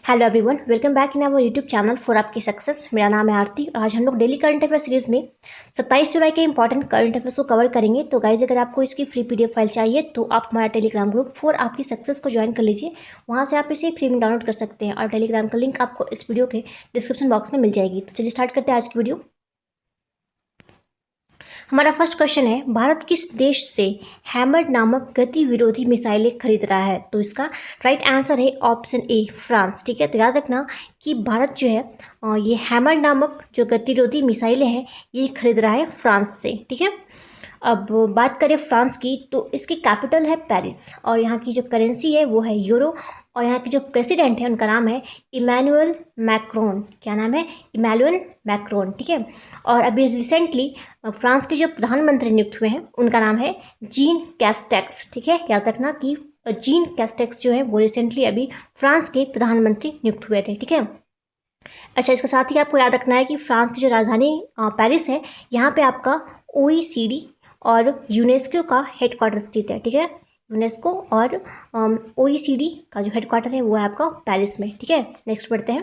Hello everyone, welcome back in our YouTube channel for आपकी success. मेरा नाम है आरती और आज हम लोग डेली करंट अफेयर सीरीज में 27 जुलाई के इंपॉर्टेंट करंट अफेयर्स को कवर करेंगे। तो गाइज, अगर आपको इसकी फ्री पीडीएफ फाइल चाहिए तो आप हमारा टेलीग्राम ग्रुप फॉर आपकी सक्सेस को ज्वाइन कर लीजिए। वहाँ से आप इसे फ्री में डाउनलोड कर सकते हैं और टेलीग्राम का लिंक आपको इस वीडियो के डिस्क्रिप्शन बॉक्स में मिल जाएगी। तो चलिए स्टार्ट करते हैं आज की वीडियो। हमारा फर्स्ट क्वेश्चन है, भारत किस देश से हैमर नामक गति विरोधी मिसाइलें खरीद रहा है? तो इसका राइट आंसर है ऑप्शन ए, फ्रांस। ठीक है, तो याद रखना कि भारत जो है ये हैमर नामक जो गतिरोधी मिसाइलें हैं ये खरीद रहा है फ्रांस से। ठीक है, अब बात करें फ्रांस की तो इसकी कैपिटल है पेरिस और यहाँ की जो करेंसी है वो है यूरो और यहाँ के जो प्रेसिडेंट है उनका नाम है इमैनुअल मैक्रोन। क्या नाम है? Emmanuel Macron. ठीक है, और अभी रिसेंटली फ्रांस के जो प्रधानमंत्री नियुक्त हुए हैं उनका नाम है जीन कैस्टेक्स। ठीक है, याद रखना कि जीन कैस्टेक्स जो है वो रिसेंटली अभी फ्रांस के प्रधानमंत्री नियुक्त हुए थे। ठीक है, अच्छा, इसके साथ ही आपको याद रखना है कि फ्रांस की जो राजधानी पेरिस है यहाँ पे आपका OECD और यूनेस्को का हेडक्वार्टर स्थित है। ठीक है, यूनेस्को और OECD का जो हेडक्वार्टर है वो है आपका पेरिस में। ठीक है, नेक्स्ट बढ़ते हैं।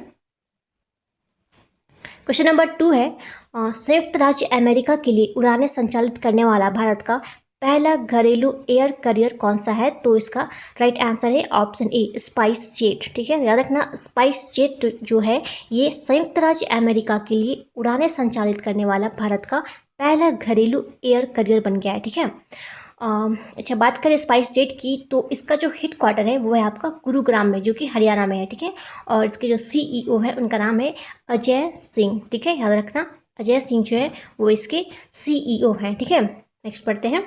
क्वेश्चन नंबर 2 है, संयुक्त राज्य अमेरिका के लिए उड़ानें संचालित करने वाला भारत का पहला घरेलू एयर करियर कौन सा है? तो इसका राइट आंसर है ऑप्शन ए, स्पाइस जेट। ठीक है, याद रखना स्पाइस जेट जो है ये संयुक्त राज्य अमेरिका के लिए उड़ानें संचालित करने वाला भारत का पहला घरेलू एयर करियर बन गया है। ठीक है, अच्छा, बात करें स्पाइस जेट की तो इसका जो हेड क्वार्टर है वो है आपका गुरुग्राम में, जो कि हरियाणा में है। ठीक है, और इसके जो CEO है उनका नाम है अजय सिंह। ठीक है, याद रखना अजय सिंह जो है वो इसके CEO हैं। ठीक है, नेक्स्ट पढ़ते हैं।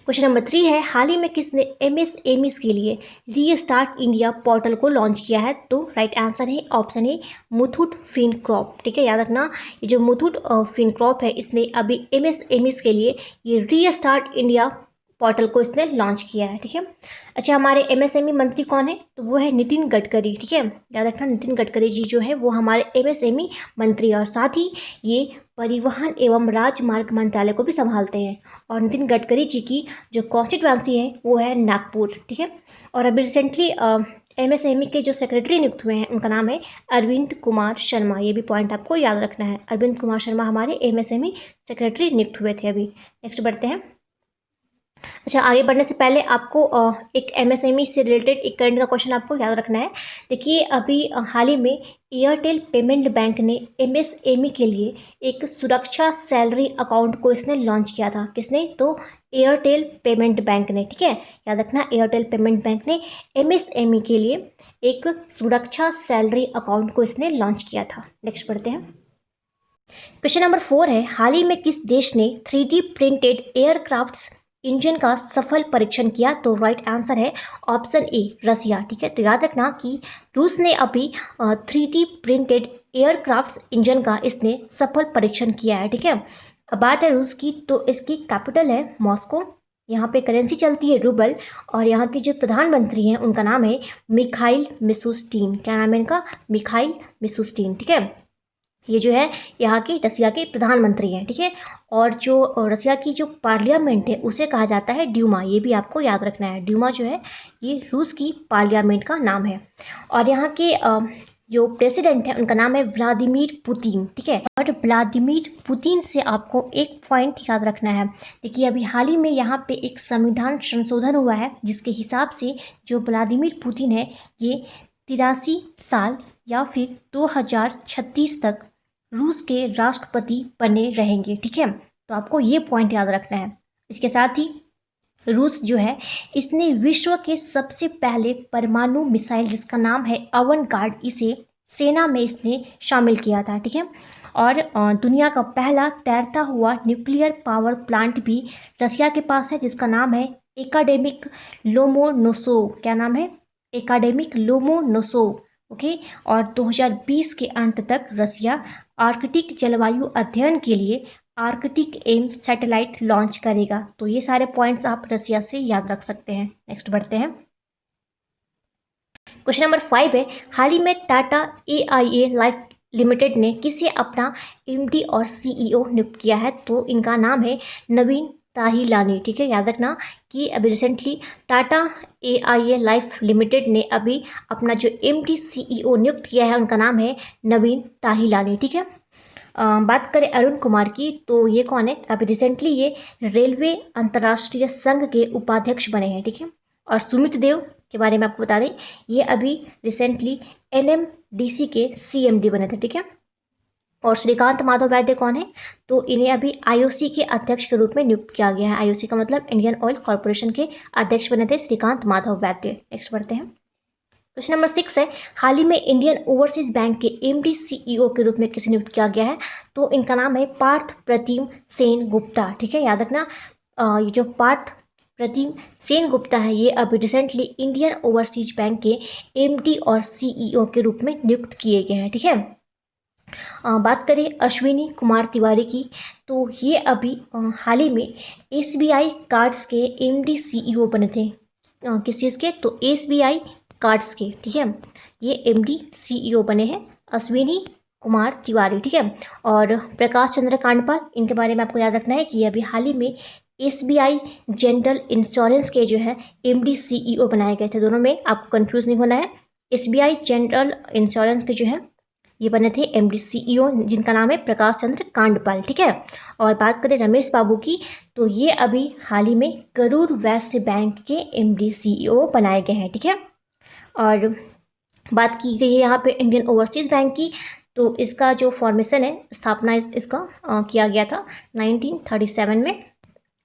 क्वेश्चन नंबर 3 है, हाल ही में किसने MSMEs के लिए रीस्टार्ट इंडिया पोर्टल को लॉन्च किया है? तो राइट आंसर है ऑप्शन ए, मुथूट फिनकॉर्प। ठीक है, याद रखना ये जो मुथूट फिनकॉर्प है इसने अभी MSMEs के लिए ये रीस्टार्ट इंडिया पोर्टल को इसने लॉन्च किया है। ठीक है, अच्छा, हमारे MSME मंत्री कौन है? तो वो है नितिन गडकरी। ठीक है, याद रखना नितिन गडकरी जी जो है वो हमारे MSME मंत्री और साथ ही ये परिवहन एवं राजमार्ग मंत्रालय को भी संभालते हैं। और नितिन गडकरी जी की जो कॉन्स्टिट्यूंसी है वो है नागपुर। ठीक है, और अभी रिसेंटली MSME के जो सेक्रेटरी नियुक्त हुए हैं उनका नाम है अरविंद कुमार शर्मा। ये भी पॉइंट आपको याद रखना है, अरविंद कुमार शर्मा हमारे MSME सेक्रेटरी नियुक्त हुए थे अभी। नेक्स्ट बढ़ते हैं। अच्छा, आगे बढ़ने से पहले आपको एक MSME से रिलेटेड एक करंट का क्वेश्चन आपको याद रखना है। देखिए, अभी हाल ही में एयरटेल पेमेंट बैंक ने MSME के लिए एक सुरक्षा सैलरी अकाउंट को इसने लॉन्च किया था। किसने? तो एयरटेल पेमेंट बैंक ने। ठीक है, याद रखना एयरटेल पेमेंट बैंक ने MSME के लिए एक सुरक्षा सैलरी अकाउंट को इसने लॉन्च किया था। नेक्स्ट पढ़ते हैं। क्वेश्चन नंबर 4 है, हाल ही में किस देश ने 3D प्रिंटेड एयरक्राफ्ट्स इंजन का सफल परीक्षण किया? तो राइट आंसर है ऑप्शन ए, रसिया। ठीक है, तो याद रखना कि रूस ने अभी 3D प्रिंटेड एयरक्राफ्ट्स इंजन का इसने सफल परीक्षण किया है। ठीक है, अब बात है रूस की तो इसकी कैपिटल है मॉस्को, यहाँ पे करेंसी चलती है रूबल और यहाँ के जो प्रधानमंत्री हैं उनका नाम है मिखाइल मिशुस्टिन। क्या नाम है इनका? Mikhail Mishustin. ठीक है, ये जो है यहाँ के रसिया के प्रधानमंत्री हैं। ठीक है, और जो रसिया की जो पार्लियामेंट है उसे कहा जाता है ड्यूमा। ये भी आपको याद रखना है, ड्यूमा जो है ये रूस की पार्लियामेंट का नाम है। और यहाँ के जो प्रेसिडेंट है उनका नाम है व्लादिमीर पुतिन। ठीक है, और व्लादिमीर पुतिन से आपको एक पॉइंट याद रखना है। देखिए, अभी हाल ही में यहाँ पे एक संविधान संशोधन हुआ है जिसके हिसाब से जो व्लादिमीर पुतिन है ये 83 साल या फिर 2036 तक रूस के राष्ट्रपति बने रहेंगे। ठीक है, तो आपको ये पॉइंट याद रखना है। इसके साथ ही रूस जो है इसने विश्व के सबसे पहले परमाणु मिसाइल जिसका नाम है अवनगार्ड, इसे सेना में इसने शामिल किया था। ठीक है, और दुनिया का पहला तैरता हुआ न्यूक्लियर पावर प्लांट भी रसिया के पास है जिसका नाम है एकाडेमिक लोमोनोसोव। क्या नाम है? Academic Lomonosov. ओके, और 2020 के अंत तक रसिया आर्कटिक जलवायु अध्ययन के लिए आर्कटिक एम सैटेलाइट लॉन्च करेगा। तो ये सारे पॉइंट्स आप रसिया से याद रख सकते हैं। नेक्स्ट बढ़ते हैं। क्वेश्चन नंबर 5 है, हाल ही में टाटा AIA लाइफ लिमिटेड ने किसे अपना MD और CEO नियुक्त किया है? तो इनका नाम है नवीन ताहिलानी, ठीक है, याद रखना कि अभी recently Tata AIA life limited ने अभी अपना जो MD CEO नियुक्त किया है उनका नाम है नवीन ताहिलानी, ठीक है। बात करें अरुण कुमार की, तो ये कौन है? अभी रिसेंटली ये रेलवे अंतर्राष्ट्रीय संघ के उपाध्यक्ष बने हैं, ठीक है। और सुमित देव के बारे में आपको बता दें, ये अभी रिसेंटली NMDC के CMD बने थे, ठीक है। और श्रीकांत माधव वैद्य कौन है? तो इन्हें अभी IOC के अध्यक्ष के रूप में नियुक्त किया गया है। IOC का मतलब इंडियन ऑयल कॉरपोरेशन के अध्यक्ष बने थे श्रीकांत माधव वैद्य। नेक्स्ट बढ़ते हैं। क्वेश्चन नंबर 6 है, हाल ही में इंडियन ओवरसीज बैंक के MD CEO के रूप में किसे नियुक्त किया गया है? तो इनका नाम है पार्थ प्रतिम सेन गुप्ता, ठीक है, याद रखना। ये जो पार्थ प्रतिम सेन गुप्ता है, ये अभी रिसेंटली इंडियन ओवरसीज बैंक के MD और CEO के रूप में नियुक्त किए गए हैं, ठीक है। बात करें अश्विनी कुमार तिवारी की, तो ये अभी हाल ही में SBI कार्ड्स के MD CEO बने थे। किस चीज़ के? तो SBI कार्ड्स के, ठीक है। ये MD CEO बने हैं अश्विनी कुमार तिवारी, ठीक है। और प्रकाश चंद्र कांडपाल, इनके बारे में आपको याद रखना है कि अभी हाल ही में SBI जनरल इंश्योरेंस के जो है MD CEO बनाए गए थे। दोनों में आपको कंफ्यूज नहीं होना है। SBI जनरल इंश्योरेंस के जो है ये बने थे MD CEO, जिनका नाम है प्रकाश चंद्र कांडपाल, ठीक है। और बात करें रमेश बाबू की, तो ये अभी हाल ही में करूर वैश्य बैंक के MD CEO बनाए गए हैं, ठीक है। और बात की गई है यहाँ पे इंडियन ओवरसीज बैंक की, तो इसका जो फॉर्मेशन है, स्थापना इसका किया गया था 1937 में।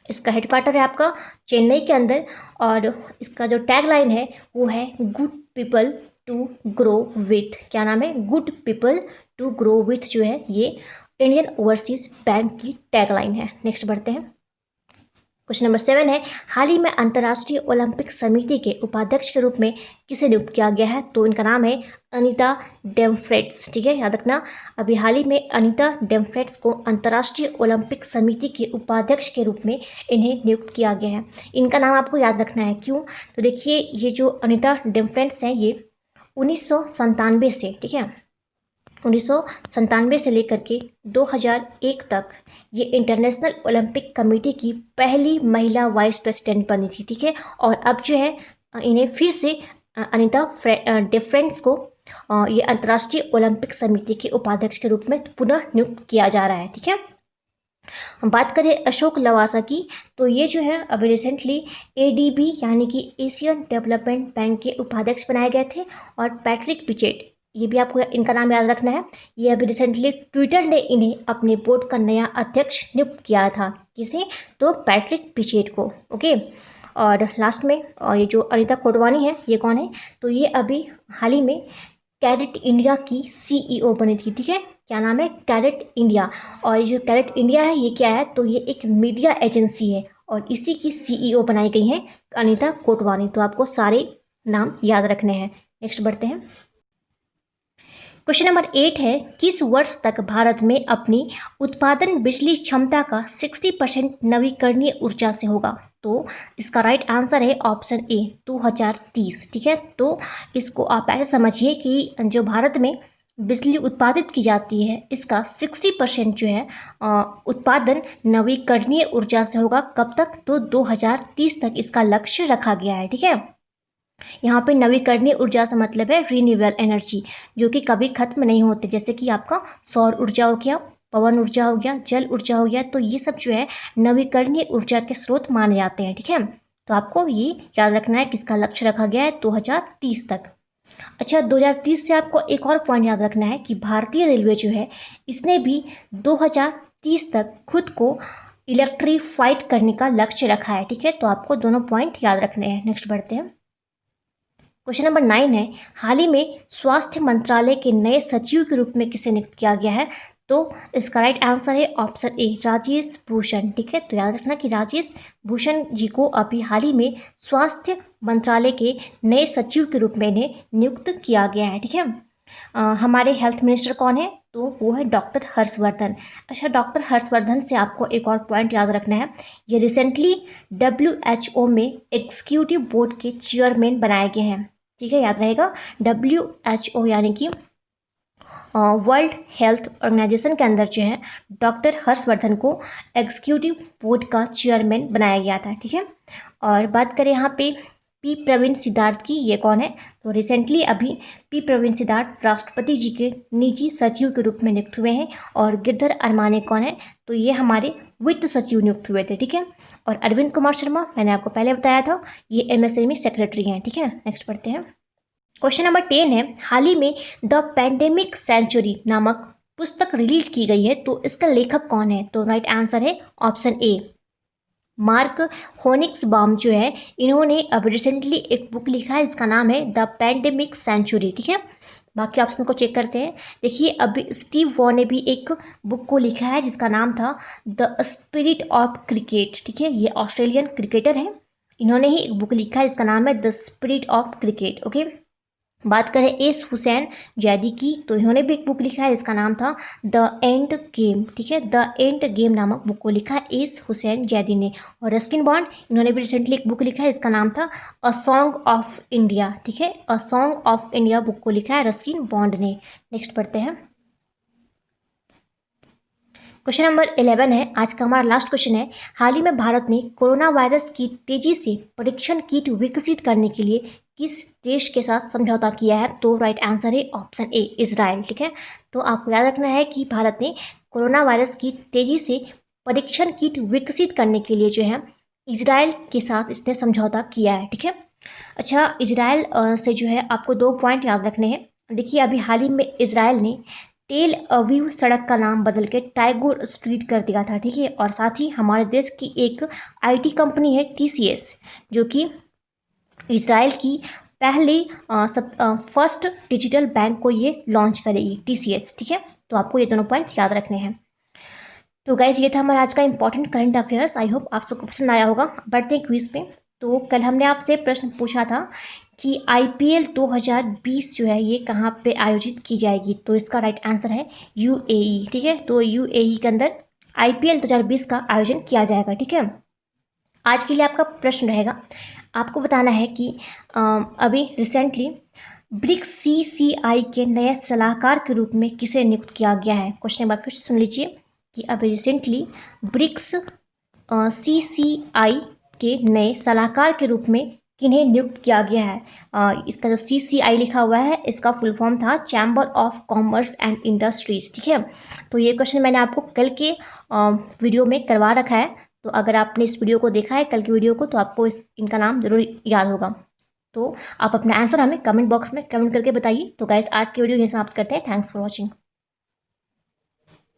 इसका हेडक्वार्टर है आपका चेन्नई के अंदर, और इसका जो टैगलाइन है वो है good people to grow with. क्या नाम है? Good people to grow with, जो है ये इंडियन ओवरसीज बैंक की टैगलाइन है। नेक्स्ट बढ़ते हैं। क्वेश्चन नंबर 7 है, हाल ही में अंतर्राष्ट्रीय ओलंपिक समिति के उपाध्यक्ष के रूप में किसे नियुक्त किया गया है? तो इनका नाम है अनीता डेमफ्रेट्स, ठीक है, याद रखना। अभी हाल ही में अनीता डेमफ्रेट्स को अंतर्राष्ट्रीय ओलंपिक समिति के उपाध्यक्ष के रूप में इन्हें नियुक्त किया गया है। इनका नाम आपको याद रखना है, क्यों? तो देखिए, ये जो अनीता डेमफ्रेट्स हैं, ये 1997 से, ठीक है, 1997 से लेकर के 2001 तक ये इंटरनेशनल ओलंपिक कमेटी की पहली महिला वाइस प्रेसिडेंट बनी थी, ठीक है। और अब जो है इन्हें फिर से अनीता डेफरेंस को ये अंतर्राष्ट्रीय ओलंपिक समिति के उपाध्यक्ष के रूप में पुनः नियुक्त किया जा रहा है, ठीक है। हम बात करें अशोक लवासा की, तो ये जो है अभी रिसेंटली ADB यानी कि एशियन डेवलपमेंट बैंक के उपाध्यक्ष बनाए गए थे। और पैट्रिक पिचेट, ये भी आपको इनका नाम याद रखना है। ये अभी रिसेंटली ट्विटर ने इन्हें अपने बोर्ड का नया अध्यक्ष नियुक्त किया था। किसे? तो पैट्रिक पिचेट को, ओके। और लास्ट में ये जो अनीता कोटवानी है, ये कौन है? तो ये अभी हाल ही में कैरेट इंडिया की CEO बनी थी, ठीक है। क्या नाम है? Carat India. और ये जो कैरेट इंडिया है, ये क्या है? तो ये एक मीडिया एजेंसी है, और इसी की CEO बनाई गई है अनीता कोटवानी। तो आपको सारे नाम याद रखने हैं। नेक्स्ट बढ़ते हैं। क्वेश्चन नंबर 8 है, किस वर्ष तक भारत में अपनी उत्पादन बिजली क्षमता का 60% नवीकरणीय ऊर्जा से होगा? तो इसका राइट आंसर है ऑप्शन ए 2030, ठीक है। तो इसको आप ऐसे समझिए कि जो भारत में बिजली उत्पादित की जाती है, इसका 60% जो है उत्पादन नवीकरणीय ऊर्जा से होगा। कब तक? तो 2030 तक इसका लक्ष्य रखा गया है, ठीक है। यहाँ पे नवीकरणीय ऊर्जा से मतलब है रिन्यूएबल एनर्जी, जो कि कभी खत्म नहीं होते, जैसे कि आपका सौर ऊर्जा हो गया, पवन ऊर्जा हो गया, जल ऊर्जा हो गया। तो ये सब जो है नवीकरणीय ऊर्जा के स्रोत माने जाते हैं, ठीक है। तो आपको ये याद रखना है किसका लक्ष्य रखा गया है 2030 तक। अच्छा, 2030 से आपको एक और पॉइंट याद रखना है कि भारतीय रेलवे जो है, इसने भी 2030 तक खुद को इलेक्ट्रीफाइड करने का लक्ष्य रखा है, ठीक है। तो आपको दोनों पॉइंट याद रखने हैं। नेक्स्ट बढ़ते हैं। क्वेश्चन नंबर 9 है, हाल ही में स्वास्थ्य मंत्रालय के नए सचिव के रूप में किसे नियुक्त किया गया है? तो इसका राइट आंसर है ऑप्शन ए राजेश भूषण, ठीक है। तो याद रखना कि राजेश भूषण जी को अभी हाल ही में स्वास्थ्य मंत्रालय के नए सचिव के रूप में इन्हें नियुक्त किया गया है, ठीक है। हमारे हेल्थ मिनिस्टर कौन है? तो वो है डॉक्टर हर्षवर्धन। अच्छा, डॉक्टर हर्षवर्धन से आपको एक और पॉइंट याद रखना है, ये रिसेंटली WHO में एग्जीक्यूटिव बोर्ड के चेयरमैन बनाए गए हैं, ठीक है, याद रहेगा। WHO यानी कि वर्ल्ड हेल्थ ऑर्गेनाइजेशन के अंदर जो है डॉक्टर हर्षवर्धन को एग्जीक्यूटिव बोर्ड का चेयरमैन बनाया गया था, ठीक है। और बात करें यहाँ पे पी प्रवीण सिद्धार्थ की, ये कौन है? तो रिसेंटली अभी पी प्रवीण सिद्धार्थ राष्ट्रपति जी के निजी सचिव के रूप में नियुक्त हुए हैं। और गिरधर अरमाने कौन है? तो ये हमारे वित्त सचिव नियुक्त हुए थे, ठीक है। और अरविंद कुमार शर्मा मैंने आपको पहले बताया था, ये एमएसएमई सेक्रेटरी हैं, ठीक है। नेक्स्ट पढ़ते हैं। क्वेश्चन नंबर 10 है, हाल ही में द पैंडेमिक सेंचुरी नामक पुस्तक रिलीज की गई है, तो इसका लेखक कौन है? तो राइट आंसर है ऑप्शन ए, मार्क होनिक्सबाम जो है, इन्होंने अब रिसेंटली एक बुक लिखा है, इसका नाम है द पैंडेमिक सेंचुरी, ठीक है। बाकी ऑप्शन को चेक करते हैं। देखिए अभी स्टीव वॉ ने भी एक बुक को लिखा है जिसका नाम था द स्पिरिट ऑफ क्रिकेट, ठीक है। ये ऑस्ट्रेलियन क्रिकेटर है, इन्होंने ही एक बुक लिखा है, इसका नाम है the spirit of cricket, okay. बात करें एस हुसैन जैदी की, तो इन्होंने भी एक बुक लिखा है, इसका नाम था द एंड गेम, ठीक है। द एंड गेम नामक बुक को लिखा है एस हुसैन जैदी ने। और रस्किन बॉन्ड, इन्होंने भी रिसेंटली एक बुक लिखा है, इसका नाम था अ सॉन्ग ऑफ इंडिया, ठीक है। A song of India book को लिखा है रस्किन बॉन्ड ने। नेक्स्ट पढ़ते हैं। क्वेश्चन नंबर 11 है, आज का हमारा लास्ट क्वेश्चन है, हाल ही में भारत ने कोरोना वायरस की तेजी से परीक्षण किट विकसित करने के लिए किस देश के साथ समझौता किया है? तो राइट आंसर है ऑप्शन ए, इजराइल, ठीक है। तो आपको याद रखना है कि भारत ने कोरोना वायरस की तेजी से परीक्षण किट विकसित करने के लिए जो है इजराइल के साथ इसने समझौता किया है, ठीक है। अच्छा, इजराइल से जो है आपको 2 पॉइंट याद रखने हैं। देखिए अभी हाल ही में इजराइल ने टेल अवीव सड़क का नाम बदल के टाइगोर स्ट्रीट कर दिया था, ठीक है। और साथ ही हमारे देश की एक आईटी कंपनी है टीसीएस, जो कि इजराइल की पहली फर्स्ट डिजिटल बैंक को ये लॉन्च करेगी, टीसीएस, ठीक है। तो आपको ये दोनों पॉइंट्स याद रखने हैं। तो गाइज ये था हमारा आज का important current affairs, I hope आप सबको पसंद आया होगा। बढ़ते हैं क्विज पे। तो कल हमने आपसे प्रश्न पूछा था कि आईपीएल 2020 जो है ये कहाँ पे आयोजित की जाएगी? तो इसका राइट आंसर है यूएई, ठीक है। तो यूएई के अंदर आईपीएल 2020 का आयोजन किया जाएगा, ठीक है। आज के लिए आपका प्रश्न रहेगा, आपको बताना है कि अभी रिसेंटली ब्रिक्स सीसीआई के नए सलाहकार के रूप में किसे नियुक्त किया गया है? क्वेश्चन एक बार फिर से सुन लीजिए कि अभी रिसेंटली ब्रिक्स सीसीआई के नए सलाहकार के रूप में किन्हें नियुक्त किया गया है? इसका जो सीसीआई लिखा हुआ है इसका फुल फॉर्म था chamber of commerce and industries, ठीक है। तो ये क्वेश्चन मैंने आपको कल के वीडियो में करवा रखा है, तो अगर आपने इस वीडियो को देखा है कल की वीडियो को, तो आपको इनका नाम जरूर याद होगा। तो आप अपना आंसर हमें कमेंट बॉक्स में कमेंट करके बताइए। तो गाइस आज की वीडियो यहीं समाप्त करते हैं। Thanks for watching.